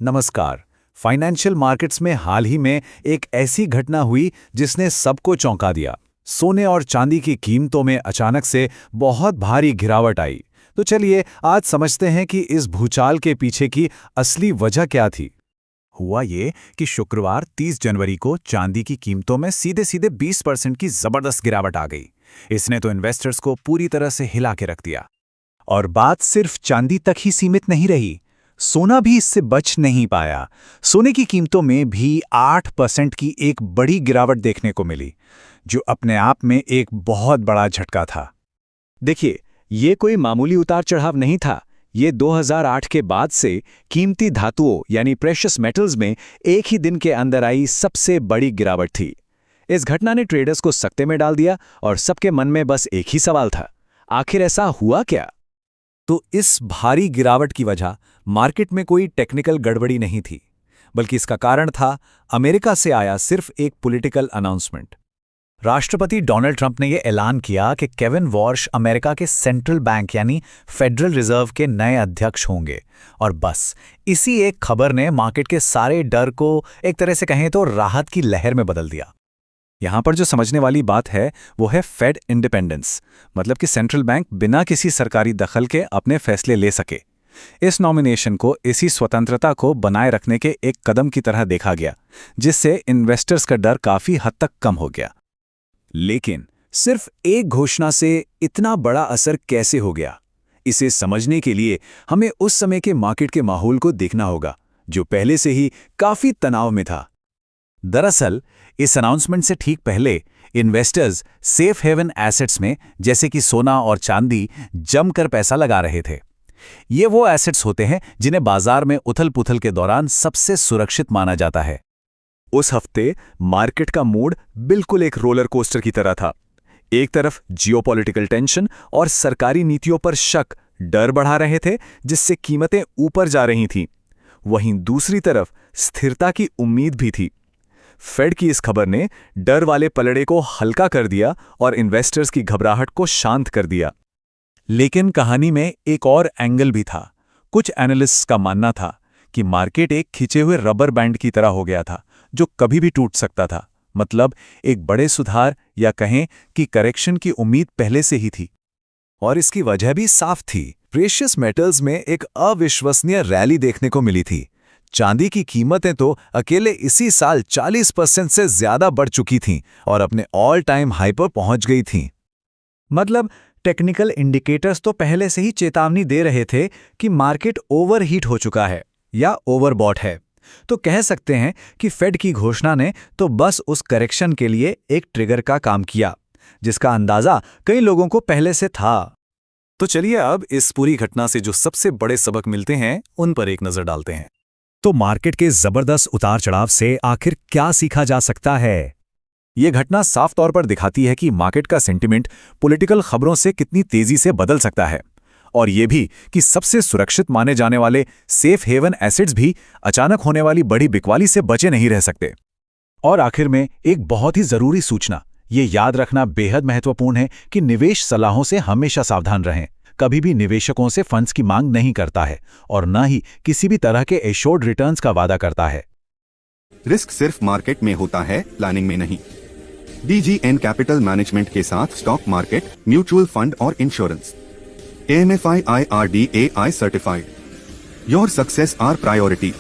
नमस्कार। Financial markets में हाल ही में एक ऐसी घटना हुई जिसने सबको चौंका दिया। सोने और चांदी की कीमतों में अचानक से बहुत भारी गिरावट आई। तो चलिए आज समझते हैं कि इस भूचाल के पीछे की असली वजह क्या थी। हुआ ये कि शुक्रवार 30 जनवरी को चांदी की कीमतों में सीधे सीधे 20% की जबरदस्त गिरावट आ गई। इसने तो इन्वेस्टर्स को पूरी तरह से हिला के रख दिया। और बात सिर्फ चांदी तक ही सीमित नहीं रही, सोना भी इससे बच नहीं पाया। सोने की कीमतों में भी 8% की एक बड़ी गिरावट देखने को मिली, जो अपने आप में एक बहुत बड़ा झटका था। देखिए, ये कोई मामूली उतार चढ़ाव नहीं था। ये 2008 के बाद से कीमती धातुओं यानी प्रेशियस मेटल्स में एक ही दिन के अंदर आई सबसे बड़ी गिरावट थी। इस घटना ने ट्रेडर्स को सकते में डाल दिया और सबके मन में बस एक ही सवाल था, आखिर ऐसा हुआ क्या? तो इस भारी गिरावट की वजह मार्केट में कोई टेक्निकल गड़बड़ी नहीं थी, बल्कि इसका कारण था अमेरिका से आया सिर्फ एक पॉलिटिकल अनाउंसमेंट। राष्ट्रपति डोनाल्ड ट्रंप ने यह ऐलान किया कि केविन वॉर्श अमेरिका के सेंट्रल बैंक यानी फेडरल रिजर्व के नए अध्यक्ष होंगे। और बस इसी एक खबर ने मार्केट के सारे डर को एक तरह से कहें तो राहत की लहर में बदल दिया। यहां पर जो समझने वाली बात है वो है फेड इंडिपेंडेंस, मतलब कि सेंट्रल बैंक बिना किसी सरकारी दखल के अपने फैसले ले सके। इस नॉमिनेशन को इसी स्वतंत्रता को बनाए रखने के एक कदम की तरह देखा गया, जिससे इन्वेस्टर्स का डर काफी हद तक कम हो गया। लेकिन सिर्फ एक घोषणा से इतना बड़ा असर कैसे हो गया, इसे समझने के लिए हमें उस समय के मार्केट के माहौल को देखना होगा, जो पहले से ही काफी तनाव में था। दरअसल इस अनाउंसमेंट से ठीक पहले इन्वेस्टर्स सेफ हेवन एसेट्स में जैसे कि सोना और चांदी जमकर पैसा लगा रहे थे। ये वो एसेट्स होते हैं जिन्हें बाजार में उथल-पुथल के दौरान सबसे सुरक्षित माना जाता है। उस हफ्ते मार्केट का मूड बिल्कुल एक रोलर कोस्टर की तरह था। एक तरफ जियोपॉलिटिकल टेंशन और सरकारी नीतियों पर शक डर बढ़ा रहे थे, जिससे कीमतें ऊपर जा रही थीं। वहीं दूसरी तरफ स्थिरता की उम्मीद भी थी। फेड की इस खबर ने डर वाले पलड़े को हल्का कर दिया और इन्वेस्टर्स की घबराहट को शांत कर दिया। लेकिन कहानी में एक और एंगल भी था। कुछ एनालिस्ट्स का मानना था कि मार्केट एक खिंचे हुए रबर बैंड की तरह हो गया था, जो कभी भी टूट सकता था। मतलब एक बड़े सुधार या कहें कि करेक्शन की उम्मीद पहले से ही थी। और इसकी वजह भी साफ थी। प्रेशियस मेटल्स में एक अविश्वसनीय रैली देखने को मिली थी। चांदी की कीमतें तो अकेले इसी साल 40% से ज्यादा बढ़ चुकी थीं और अपने ऑल टाइम हाई पर पहुंच गई थीं। मतलब टेक्निकल इंडिकेटर्स तो पहले से ही चेतावनी दे रहे थे कि मार्केट ओवरहीट हो चुका है या ओवरबॉट है। तो कह सकते हैं कि फेड की घोषणा ने तो बस उस करेक्शन के लिए एक ट्रिगर का काम किया, जिसका अंदाजा कई लोगों को पहले से था। तो चलिए अब इस पूरी घटना से जो सबसे बड़े सबक मिलते हैं उन पर एक नजर डालते हैं। तो मार्केट के जबरदस्त उतार चढ़ाव से आखिर क्या सीखा जा सकता है? यह घटना साफ तौर पर दिखाती है कि मार्केट का सेंटिमेंट पॉलिटिकल खबरों से कितनी तेजी से बदल सकता है, और यह भी कि सबसे सुरक्षित माने जाने वाले सेफ हेवन एसेट्स भी अचानक होने वाली बड़ी बिकवाली से बचे नहीं रह सकते। और आखिर में एक बहुत ही जरूरी सूचना, ये याद रखना बेहद महत्वपूर्ण है कि निवेश सलाहों से हमेशा सावधान रहें। कभी भी निवेशकों से फंड्स की मांग नहीं करता है और न ही किसी भी तरह के एश्योर्ड रिटर्न्स का वादा करता है। रिस्क सिर्फ मार्केट में होता है, प्लानिंग में नहीं। DGN कैपिटल मैनेजमेंट के साथ स्टॉक मार्केट, म्यूचुअल फंड और insurance. AMFI IRDAI certified. Your success our priority.